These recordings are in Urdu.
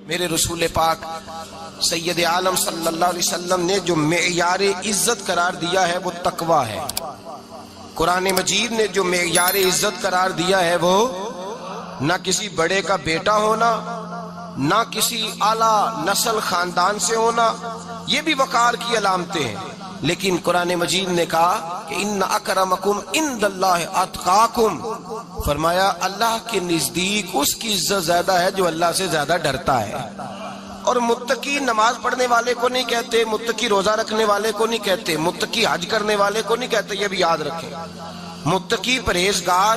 میرے رسول پاک سید عالم صلی اللہ علیہ وسلم نے جو معیار عزت قرار دیا ہے وہ تقوی ہے. قرآن مجید نے جو معیار عزت قرار دیا ہے وہ نہ کسی بڑے کا بیٹا ہونا، نہ کسی اعلیٰ نسل خاندان سے ہونا، یہ بھی وقار کی علامتیں ہیں. لیکن قرآن مجید نے کہا کہ ان اکرمکم عند اللہ اتقاکم، فرمایا اللہ کے نزدیک اس کی عزت زیادہ ہے جو اللہ سے زیادہ ڈرتا ہے. اور متقی نماز پڑھنے والے کو نہیں کہتے، متقی روزہ رکھنے والے کو نہیں کہتے، متقی حج کرنے والے کو نہیں کہتے، یہ بھی یاد رکھیں. متقی پرہیزگار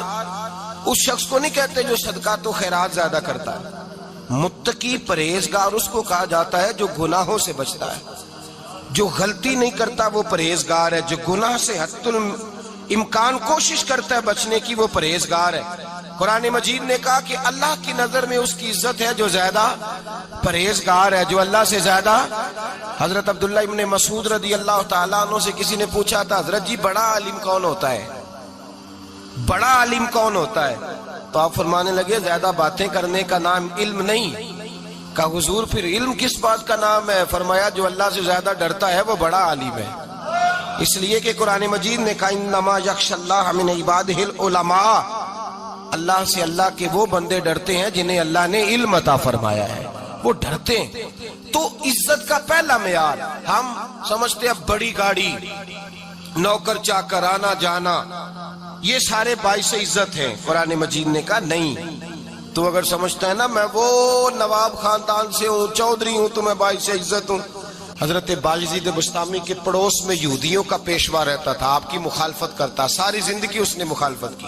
اس شخص کو نہیں کہتے جو صدقات و خیرات زیادہ کرتا ہے. متقی پرہیزگار اس کو کہا جاتا ہے جو گناہوں سے بچتا ہے، جو غلطی نہیں کرتا وہ پرہیزگار ہے، جو گناہ سے حتی الامکان کوشش کرتا ہے بچنے کی وہ پرہیزگار ہے. قرآن مجید نے کہا کہ اللہ کی نظر میں اس کی عزت ہے جو زیادہ پرہیزگار ہے، جو اللہ سے زیادہ. حضرت عبداللہ ابن مسعود رضی اللہ تعالیٰ عنہ سے کسی نے پوچھا تھا حضرت جی بڑا عالم کون ہوتا ہے، بڑا عالم کون ہوتا ہے؟ تو آپ فرمانے لگے زیادہ باتیں کرنے کا نام علم نہیں. کہا حضور پھر علم کس بات کا نام ہے؟ فرمایا جو اللہ سے زیادہ ڈرتا ہے وہ بڑا عالم ہے. اس لیے کہ قرآن مجید نے کہا انما یخشی اللہ من عبادہ العلماء، اللہ سے اللہ کے وہ بندے ڈرتے ہیں جنہیں اللہ نے علم عطا فرمایا ہے، وہ ڈرتے ہیں. تو عزت کا پہلا معیار ہم سمجھتے ہیں بڑی گاڑی، نوکر چاکر، آنا جانا، یہ سارے باعث عزت ہیں. قرآن مجید نے کہا نہیں، تو اگر سمجھتا ہے نا میں وہ نواب خاندان سے ہوں، چودھری ہوں، تو میں باعث عزت ہوں. حضرت بایزید بسطامی کے پڑوس میں یہودیوں کا پیشوا رہتا تھا، آپ کی مخالفت کرتا، ساری زندگی اس نے مخالفت کی.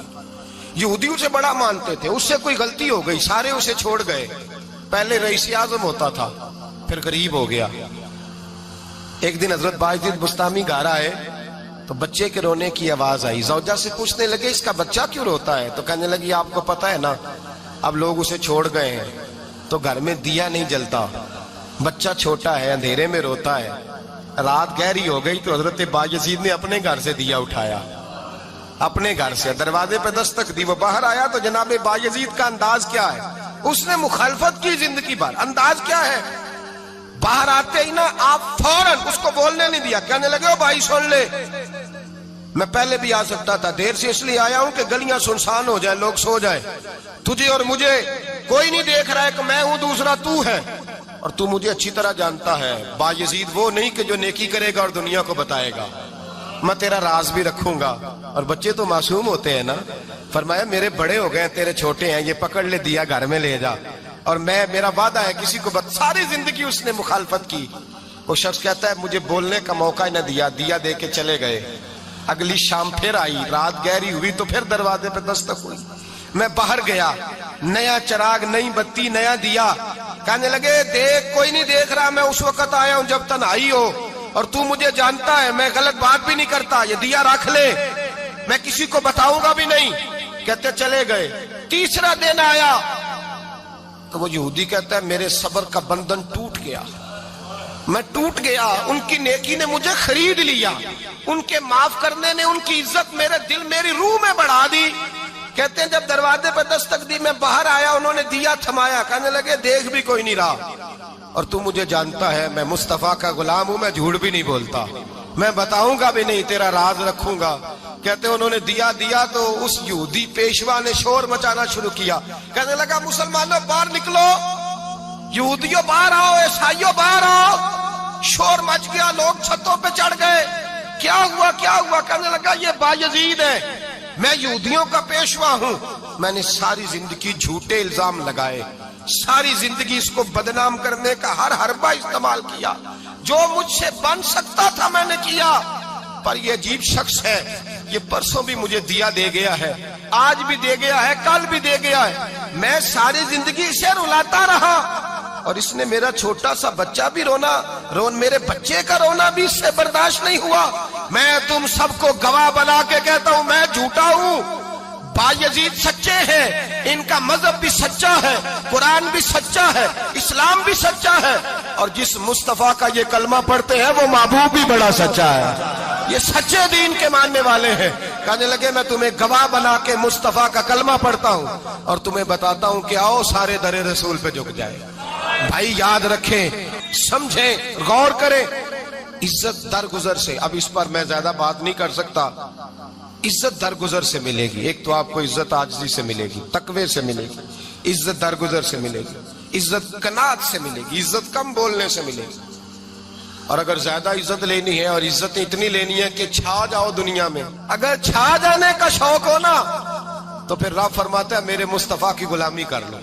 یہودیوں سے بڑا مانتے تھے، اس سے کوئی غلطی ہو گئی سارے اسے چھوڑ گئے. پہلے رئیس اعظم ہوتا تھا، پھر غریب ہو گیا. ایک دن حضرت بایزید بسطامی گھر آئے تو بچے کے رونے کی آواز آئی. زوجہ سے پوچھنے لگے اس کا بچہ کیوں روتا ہے؟ تو کہنے لگی آپ کو پتہ ہے نا اب لوگ اسے چھوڑ گئے ہیں تو گھر میں دیا نہیں جلتا، بچہ چھوٹا ہے اندھیرے میں روتا ہے. رات گہری ہو گئی تو حضرت بایزید نے اپنے گھر سے دیا اٹھایا، اپنے گھر سے دروازے پہ دستک دی. وہ باہر آیا تو جناب بایزید کا انداز کیا ہے؟ اس نے مخالفت کی زندگی بھر. انداز کیا ہے؟ باہر آتے ہی نا آپ فوراً اس کو بولنے نہیں دیا، کہنے لگے او بھائی سن لے، میں پہلے بھی آ سکتا تھا، دیر سے اس لیے آیا ہوں کہ گلیاں سنسان ہو جائیں، لوگ سو جائیں، تجھے اور مجھے کوئی نہیں دیکھ رہا ہے کہ میں ہوں دوسرا تو ہے، اور تو مجھے اچھی طرح جانتا ہے. بایزید وہ نہیں کہ جو نیکی کرے گا اور دنیا کو بتائے گا، میں تیرا راز بھی رکھوں گا. اور بچے تو معصوم ہوتے ہیں نا. فرمایا میرے بڑے ہو گئے تیرے چھوٹے ہیں، یہ پکڑ لے دیا گھر میں لے جا، اور میں میرا وعدہ ہے کسی کو ساری زندگی اس نے مخالفت کی. وہ شخص کہتا ہے مجھے بولنے کا موقع نہ دیا، دیا دے کے چلے گئے. اگلی شام پھر آئی، رات گہری ہوئی تو پھر دروازے پہ دستک ہوئی. میں باہر گیا، نیا چراغ، نئی بتی، نیا دیا. کہنے لگے دیکھ کوئی نہیں دیکھ رہا، میں اس وقت آیا ہوں جب تنہائی ہو، اور تو مجھے جانتا ہے میں غلط بات بھی نہیں کرتا، یہ دیا رکھ لے، میں کسی کو بتاؤں گا بھی نہیں. کہتے چلے گئے. تیسرا دن آیا تو وہ یہودی کہتا ہے میرے صبر کا بندھن ٹوٹ گیا، میں ٹوٹ گیا. ان کی نیکی نے مجھے خرید لیا، ان کے معاف کرنے نے ان کی عزت میرے دل میری روح میں بڑھا دی. کہتے ہیں جب دروازے پہ دستک دی میں باہر آیا، انہوں نے دیا تھمایا. کہنے لگے دیکھ بھی کوئی نہیں رہا، اور تو مجھے جانتا ہے میں مصطفیٰ کا غلام ہوں، میں جھوٹ بھی نہیں بولتا، میں بتاؤں گا بھی نہیں، تیرا راز رکھوں گا. کہتے ہیں انہوں نے دیا تو اس یہودی پیشوا نے شور مچانا شروع کیا. کہنے لگا مسلمانوں باہر نکلو، یہودیوں باہر آؤ، عیسائیوں باہر آؤ. شور مچ گیا، لوگ چھتوں پہ چڑھ گئے. کیا ہوا کیا ہوا؟ کہنے لگا یہ بایزید ہے، میں یہودیوں کا پیشوا ہوں. میں نے ساری زندگی جھوٹے الزام لگائے، ساری زندگی اس کو بدنام کرنے کا ہر حربہ استعمال کیا، جو مجھ سے بن سکتا تھا میں نے کیا. پر یہ عجیب شخص ہے، یہ پرسوں بھی مجھے دیا دے گیا ہے، آج بھی دے گیا ہے، کل بھی دے گیا ہے. میں ساری زندگی اسے رلاتا رہا، اور اس نے میرا چھوٹا سا بچہ بھی میرے بچے کا رونا بھی اس سے برداشت نہیں ہوا. میں تم سب کو گواہ بنا کے کہتا ہوں میں جھوٹا ہوں. بایزید سچے ہیں، ان کا مذہب بھی سچا ہے، قرآن بھی سچا ہے، اسلام بھی سچا ہے، اور جس مصطفیٰ کا یہ کلمہ پڑھتے ہیں وہ محبوب بھی بڑا سچا ہے. یہ سچے دین کے ماننے والے ہیں. کہنے لگے میں تمہیں گواہ بنا کے مصطفیٰ کا کلمہ پڑھتا ہوں اور تمہیں بتاتا ہوں کہ آؤ سارے در رسول پہ جھک جائے. بھائی یاد رکھیں، سمجھیں، غور کریں، عزت درگزر سے، اب اس پر میں زیادہ بات نہیں کر سکتا، عزت درگزر سے ملے گی۔ ایک تو آپ کو عزت عاجزی سے ملے گی، تقوی سے ملے گی، عزت درگزر سے ملے گی، عزت قناعت سے ملے گی، عزت کم بولنے سے ملے گی۔ اور اگر زیادہ عزت لینی ہے اور عزت اتنی لینی ہے کہ چھا جاؤ دنیا میں، اگر چھا جانے کا شوق ہو نا تو پھر رب فرماتا ہے میرے مصطفیٰ کی غلامی کر لو،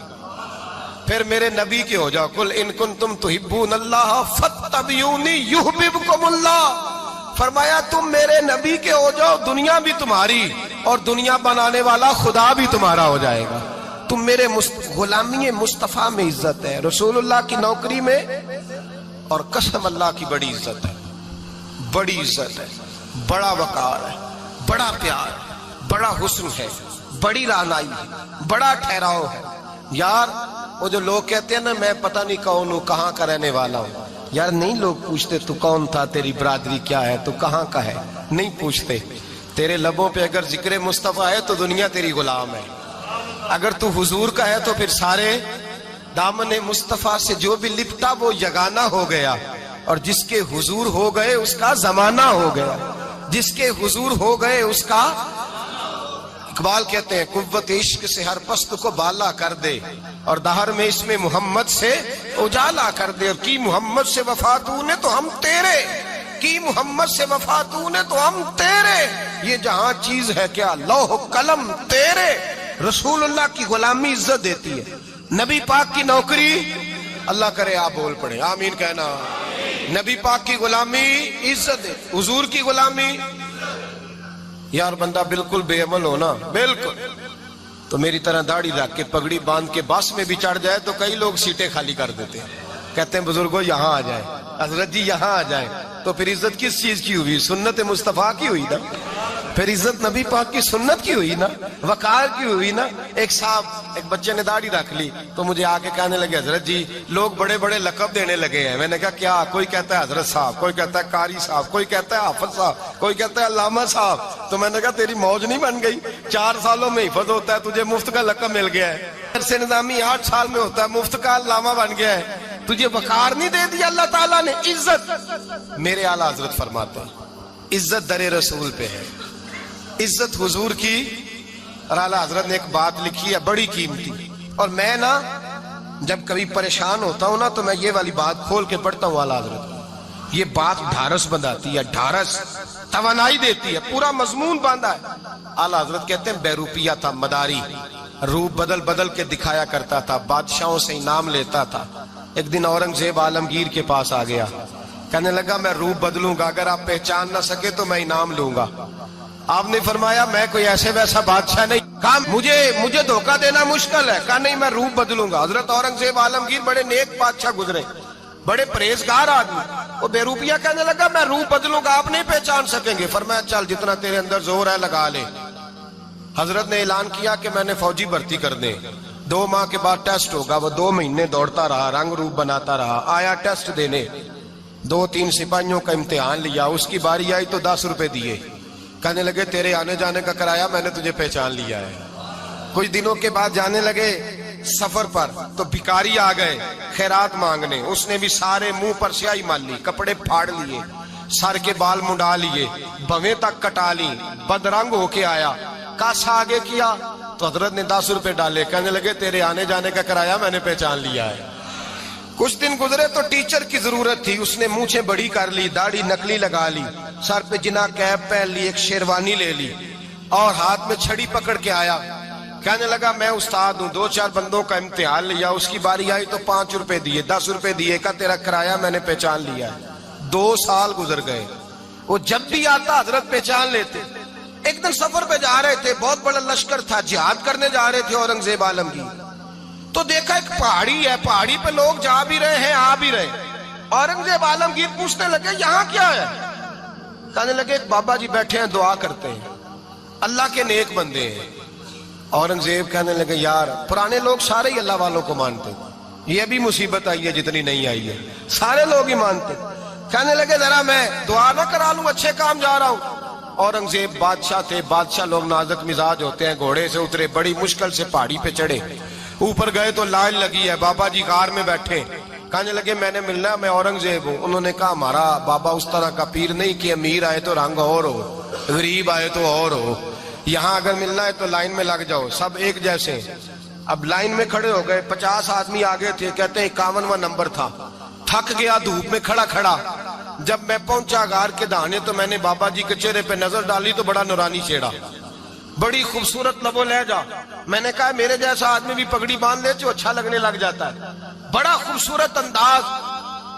پھر میرے نبی کے ہو جاؤ۔ قل ان کنتم تحبون اللہ فاتبعونی یحببکم اللہ، فرمایا تم میرے نبی کے ہو جاؤ، دنیا بھی تمہاری اور دنیا بنانے والا خدا بھی تمہارا ہو جائے گا۔ تم میرے غلامی مصطفیٰ میں عزت ہے، رسول اللہ کی نوکری میں، اور قسم اللہ کی بڑی عزت ہے، بڑی عزت ہے، بڑا وقار ہے، بڑا پیار ہے، بڑا حسن ہے، بڑی رعنائی ہے، بڑا ٹھہراؤ ہے۔ یار وہ جو لوگ کہتے ہیں نا میں پتہ نہیں کون ہوں، کہاں کا رہنے والا ہوں، یار نہیں لوگ پوچھتے تو کون تھا، تیری برادری کیا ہے، تو کہاں کا ہے، نہیں پوچھتے۔ تیرے لبوں پہ اگر ذکر مصطفیٰ ہے تو دنیا تیری غلام ہے، اگر تو حضور کا ہے تو پھر سارے دامن مصطفیٰ سے جو بھی لپٹا وہ یگانہ ہو گیا، اور جس کے حضور ہو گئے اس کا زمانہ ہو گیا، جس کے حضور ہو گئے اس کا۔ اقبال کہتے ہیں قوت عشق سے ہر پست کو بالا کر دے، اور دہر میں اس میں محمد سے اجالا کر دے، اور کی محمد سے وفا تو نے تو ہم تیرے، کی محمد سے وفا تو نے تو ہم تیرے، یہ جہاں چیز ہے کیا لوح قلم تیرے۔ رسول اللہ کی غلامی عزت دیتی ہے، نبی پاک کی نوکری، اللہ کرے آپ بول پڑے آمین کہنا، نبی پاک کی غلامی عزت دے، حضور کی غلامی۔ یار بندہ بالکل بے عمل ہونا، بالکل تو میری طرح داڑھی رکھ کے پگڑی باندھ کے بس میں بھی چڑھ جائے تو کئی لوگ سیٹیں خالی کر دیتے ہیں، کہتے ہیں بزرگوں یہاں آ جائیں، حضرت جی یہاں آ جائیں، تو پھر عزت کس چیز کی ہوئی؟ سنت مصطفیٰ کی ہوئی نا، پھر عزت نبی پاک کی سنت کی ہوئی نا، وقار کی ہوئی نا۔ ایک صاحب، ایک بچے نے داڑھی رکھ لی تو مجھے آ کے کہنے لگے حضرت جی لوگ بڑے بڑے لقب دینے لگے ہیں۔ میں نے کہا کیا؟ کوئی کہتا ہے حضرت صاحب، کوئی کہتا ہے قاری صاحب، کوئی کہتا ہے حافظ صاحب، کوئی کہتا ہے علامہ صاحب۔ تو میں نے کہا تیری موج نہیں بن گئی، 4 سالوں میں حفظ ہوتا ہے، تجھے مفت کا لقب مل گیا ہے، درس نظامی 8 سال میں ہوتا ہے، مفت کا علامہ بن گیا ہے، تجھے وقار نہیں دے دیا اللہ تعالیٰ نے، عزت۔ میرے اعلیٰ حضرت فرماتے ہیں عزت در رسول پہ ہے، عزت حضور کی۔ اور اعلیٰ حضرت نے ایک بات لکھی ہے بڑی قیمتی، اور میں نا جب کبھی پریشان ہوتا ہوں نا تو میں یہ والی بات کھول کے پڑھتا ہوں اعلیٰ حضرت، یہ بات ڈھارس بندھاتی ہے، ڈھارس توانائی دیتی ہے، پورا مضمون باندھا ہے۔ اعلیٰ حضرت کہتے ہیں بیروپیہ تھا مداری، روپ بدل بدل کے دکھایا کرتا تھا، بادشاہوں سے انعام لیتا تھا۔ ایک دن اورنگزیب عالمگیر کے پاس آ گیا، کہنے لگا میں روپ بدلوں گا، اگر آپ پہچان نہ سکے تو میں انعام لوں گا۔ آپ نے فرمایا میں کوئی ایسے ویسا بادشاہ نہیں، کہا مجھے دھوکہ دینا مشکل ہے، کہا نہیں میں روپ بدلوں گا۔ حضرت اورنگزیب عالمگیر بڑے نیک بادشاہ گزرے، بڑے پرہیزگار آدمی، وہ بے روپیہ کہنے لگا میں روپ بدلوں گا، آپ نہیں پہچان سکیں گے۔ فرمایا چل جتنا تیرے اندر زور ہے لگا لے۔ حضرت نے اعلان کیا کہ میں نے فوجی بھرتی کر دیں، 2 ماہ کے بعد ٹیسٹ ہوگا۔ وہ 2 مہینے دوڑتا رہا، رنگ روپ بناتا رہا، آیا ٹیسٹ دینے، 2-3 سپاہیوں کا امتحان لیا، اس کی باری آئی تو 10 روپے دیے، کہنے لگے تیرے آنے جانے کا کرایہ میں نے تجھے پہچان لیا ہے۔ کچھ دنوں کے بعد جانے لگے سفر پر تو بھکاری آ گئے خیرات مانگنے، اس نے بھی سارے منہ پر سیاہی مال لی، کپڑے پھاڑ لیے، سر کے بال منڈا لیے، بھویں تک کٹا لی، بدرنگ ہو کے آیا، کاسا آگے کیا تو حضرت نے 10 روپے ڈالے، کہنے لگے تیرے آنے جانے کا کرایہ میں نے پہچان لیا ہے۔ کچھ دن گزرے تو ٹیچر کی ضرورت تھی، اس نے مونچھیں بڑی کر لی، داڑھی نکلی لگا لی، سر پہ جنا کیپ پہن لی، ایک شیروانی لے لی اور ہاتھ میں چھڑی پکڑ کے آیا، کہنے لگا میں استاد ہوں، 2-4 بندوں کا امتحان لیا، اس کی باری آئی تو 5 روپے دیے، 10 روپے دیے، کہا تیرا کرایہ میں نے پہچان لیا ہے۔ 2 سال گزر گئے، وہ جب بھی آتا حضرت پہچان لیتے۔ ایک دن سفر پہ جا رہے تھے، بہت بڑا لشکر تھا، جہاد کرنے جا رہے تھے اورنگزیب عالمگیر، تو دیکھا ایک پہاڑی ہے، پہاڑی پہ لوگ جا بھی رہے ہیں آ بھی رہے۔ اورنگزیب عالمگیر پوچھنے لگے یہاں کیا ہے؟ کہنے لگے ایک بابا جی بیٹھے ہیں دعا کرتے ہیں، اللہ کے نیک بندے ہیں۔ اورنگزیب کہنے لگے یار پرانے لوگ سارے ہی اللہ والوں کو مانتے، یہ بھی مصیبت آئی ہے جتنی نہیں آئی ہے، سارے لوگ ہی مانتے۔ کہنے لگے ذرا میں دعا نہ کرا لوں، اچھے کام جا رہا ہوں۔ اورنگزیب بادشاہ تھے، بادشاہ لوگ نازک مزاج ہوتے ہیں، گھوڑے سے اترے، بڑی مشکل سے پہاڑی پہ چڑھے، اوپر گئے تو لائن لگی ہے، بابا جی غار میں بیٹھے، کہنے لگے میں نے ملنا ہے، میں اورنگزیب ہوں۔ انہوں نے کہا ہمارا بابا اس طرح کا پیر نہیں کہ امیر آئے تو رنگ اور ہو، غریب آئے تو اور ہو، یہاں اگر ملنا ہے تو لائن میں لگ جاؤ، سب ایک جیسے ہیں۔ اب لائن میں کھڑے ہو گئے، 50 آدمی آگے تھے، کہتے ہیں 51واں نمبر تھا، تھک گیا دھوپ میں کھڑا کھڑا۔ جب میں پہنچا غار کے دہانے تو میں نے بابا جی کے چہرے پہ نظر ڈالی تو بڑا نورانی چہرہ، بڑی خوبصورت لب و لہجہ۔ میں نے کہا میرے جیسا آدمی بھی پگڑی باندھ لے جو اچھا لگنے لگ جاتا ہے، بڑا خوبصورت انداز۔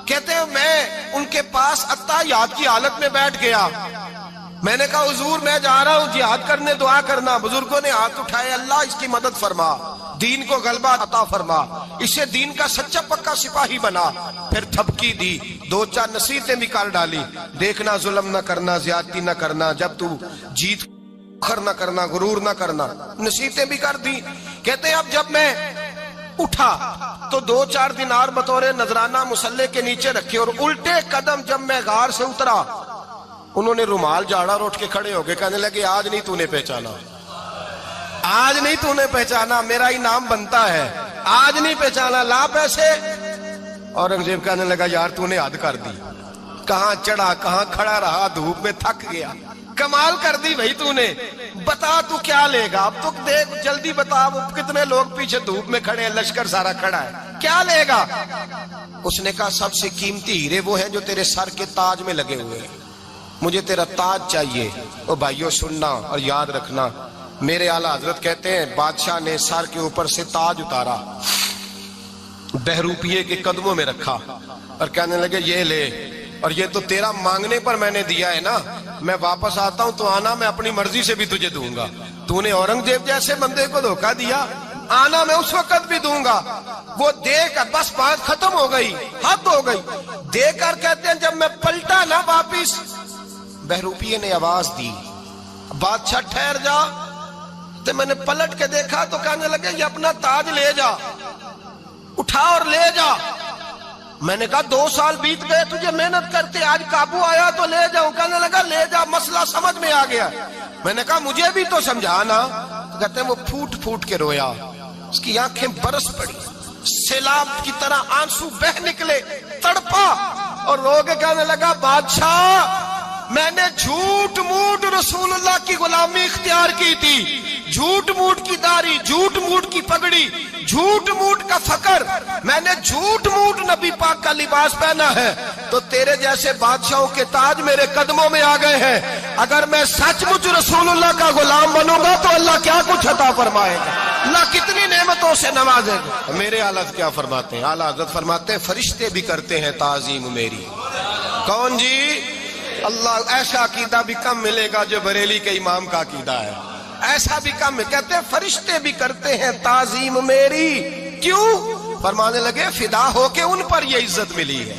کہتے ہیں میں ان کے پاس اتحیات کی حالت میں بیٹھ گیا۔ میں نے کہا حضور میں جا رہا ہوں جہاد کرنے، دعا کرنا۔ بزرگوں نے ہاتھ اٹھائے، اللہ اس کی مدد فرما، دین کو غلبہ عطا فرما، اسے دین کا سچا پکا سپاہی بنا۔ پھر تھپکی دی، 2-4 نصیحتیں بھی کر ڈالی، دیکھنا ظلم نہ کرنا، زیادتی نہ کرنا، جب تو جیت فخر نہ کرنا، غرور نہ کرنا، نصیحتیں بھی کر دی۔ کہتے ہیں اب جب میں اٹھا تو 2-4 دینار بطور نذرانہ مصلے کے نیچے رکھے، اور الٹے قدم جب میں غار سے اترا انہوں نے رومال جھاڑا اور اٹھ کے کھڑے ہو گئے، کہنے لگے آج نہیں تو نے پہچانا، آج نہیں تو نے پہچانا، میرا انعام بنتا ہے، آج نہیں پہچانا، لا پیسے۔ اورنگزیب کہنے لگا یار تو نے حد کر دی، کہاں چڑھا کہاں کھڑا رہا، دھوپ میں تھک گیا، کمال کر دی بھائی تو نے، بتا تو کیا لے گا، اب تو دیکھ جلدی بتا، وہ کتنے لوگ پیچھے دھوپ میں کھڑے ہیں، لشکر سارا کھڑا ہے، کیا لے گا؟ اس نے کہا سب سے قیمتی ہیرے وہ ہیں جو تیرے سر کے تاج میں لگے ہوئے ہیں، مجھے تیرا تاج چاہیے۔ او بھائیو سننا اور یاد رکھنا، میرے اعلیٰ حضرت کہتے ہیں بادشاہ نے سر کے اوپر سے تاج اتارا، بہروپیے کے قدموں میں رکھا اور کہنے لگے یہ لے، اور یہ تو تیرا مانگنے پر میں نے دیا ہے نا، میں واپس آتا ہوں تو آنا میں اپنی مرضی سے بھی تجھے دوں گا، تو نے اورنگزیب جیسے بندے کو دھوکہ دیا، آنا میں اس وقت بھی دوں گا۔ وہ دے کر بس بات ختم ہو گئی، حد ہو گئی، دے کر کہتے ہیں جب میں پلٹا نا واپس، بہروپیے نے آواز دی بادشاہ ٹھہر جا، تو میں نے پلٹ کے دیکھا تو کہنے لگے یہ اپنا تاج لے جا، اٹھا اور لے جا۔ میں نے کہا 2 سال بیت گئے تجھے محنت کرتے، آج قابو آیا تو لے جاؤں، کہنے لگا لے جا، مسئلہ سمجھ میں آ گیا۔ میں نے کہا مجھے بھی تو سمجھانا، تو کہتے ہیں وہ پھوٹ پھوٹ کے رویا، اس کی آنکھیں برس پڑی، سیلاب کی طرح آنسو بہ نکلے، تڑپا اور رو کے کہنے لگا بادشاہ میں نے جھوٹ موٹ رسول اللہ کی غلامی اختیار کی تھی، جھوٹ موٹ کی داڑھی، جھوٹ موٹ کی پگڑی، جھوٹ موٹ کا فقر، میں نے جھوٹ موٹ نبی پاک کا لباس پہنا ہے، تو تیرے جیسے بادشاہوں کے تاج میرے قدموں میں آ گئے ہیں، اگر میں سچ مچ رسول اللہ کا غلام بنوں گا تو اللہ کیا کچھ عطا فرمائے گا، اللہ کتنی نعمتوں سے نوازے گا۔ میرے اعلیٰ کیا فرماتے ہیں؟ اعلیٰ حضرت فرماتے ہیں فرشتے بھی کرتے ہیں تعظیم میری۔ کون جی؟ اللہ۔ ایسا عقیدہ بھی کم ملے گا جو بریلی کے امام کا عقیدہ ہے، ایسا بھی کم، کہتے ہیں فرشتے بھی کرتے ہیں تعظیم میری، کیوں؟ فرمانے لگے فدا ہو کے ان پر یہ عزت ملی ہے۔